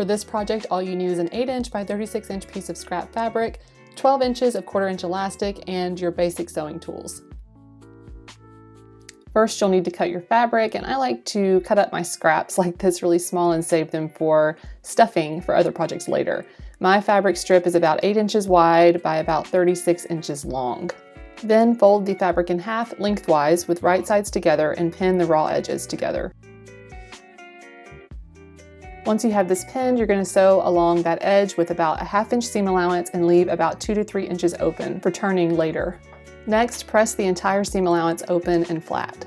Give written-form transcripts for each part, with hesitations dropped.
For this project, all you need is an 8" by 36" piece of scrap fabric, 12 inches of 1/4" elastic, and your basic sewing tools. First, you'll need to cut your fabric, and I like to cut up my scraps like this really small and save them for stuffing for other projects later. My fabric strip is about 8 inches wide by about 36 inches long. Then fold the fabric in half lengthwise with right sides together and pin the raw edges together. Once you have this pinned, you're going to sew along that edge with about a 1/2 inch seam allowance and leave about 2 to 3 inches open for turning later. Next, press the entire seam allowance open and flat.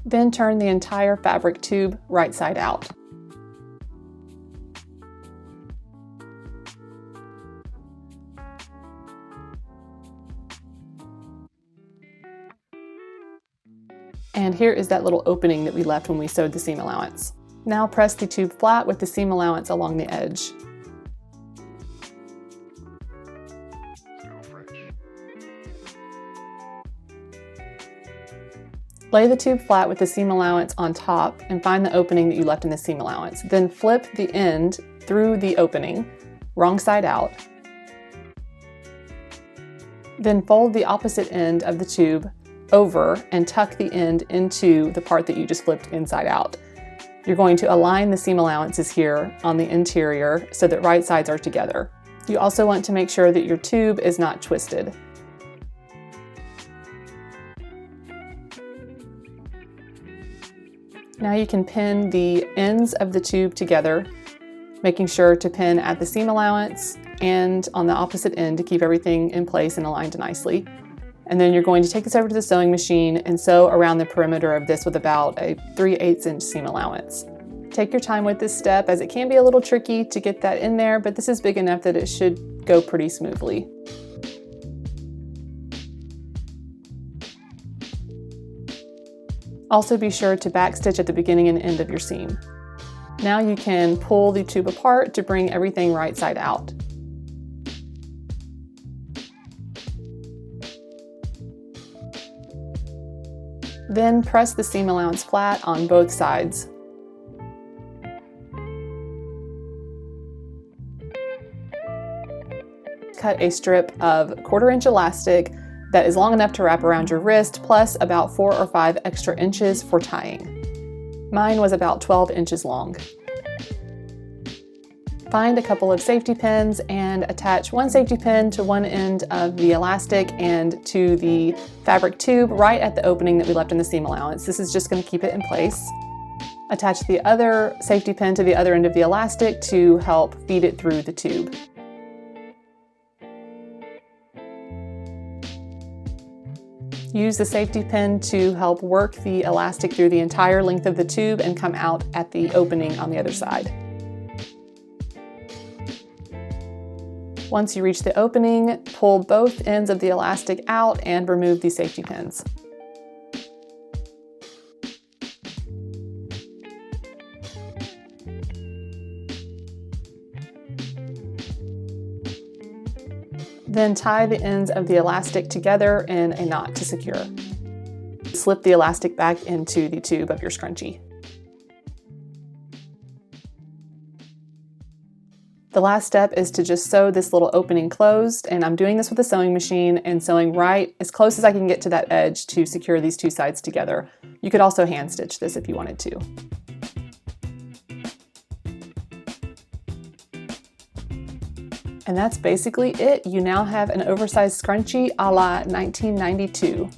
Then turn the entire fabric tube right side out. And here is that little opening that we left when we sewed the seam allowance. Now press the tube flat with the seam allowance along the edge. Lay the tube flat with the seam allowance on top and find the opening that you left in the seam allowance. Then flip the end through the opening, wrong side out. Then fold the opposite end of the tube over and tuck the end into the part that you just flipped inside out. You're going to align the seam allowances here on the interior so that right sides are together. You also want to make sure that your tube is not twisted. Now you can pin the ends of the tube together, making sure to pin at the seam allowance and on the opposite end to keep everything in place and aligned nicely. And then you're going to take this over to the sewing machine and sew around the perimeter of this with about a 3/8 inch seam allowance. Take your time with this step as it can be a little tricky to get that in there, but this is big enough that it should go pretty smoothly. Also be sure to backstitch at the beginning and end of your seam. Now you can pull the tube apart to bring everything right side out. Then press the seam allowance flat on both sides. Cut a strip of 1/4" elastic that is long enough to wrap around your wrist, plus about 4 or 5 extra inches for tying. Mine was about 12 inches long. Find a couple of safety pins and attach one safety pin to one end of the elastic and to the fabric tube right at the opening that we left in the seam allowance. This is just going to keep it in place. Attach the other safety pin to the other end of the elastic to help feed it through the tube. Use the safety pin to help work the elastic through the entire length of the tube and come out at the opening on the other side. Once you reach the opening, pull both ends of the elastic out and remove the safety pins. Then tie the ends of the elastic together in a knot to secure. Slip the elastic back into the tube of your scrunchie. The last step is to just sew this little opening closed, and I'm doing this with a sewing machine and sewing right as close as I can get to that edge to secure these two sides together. You could also hand stitch this if you wanted to. And that's basically it. You now have an oversized scrunchie a la 1992.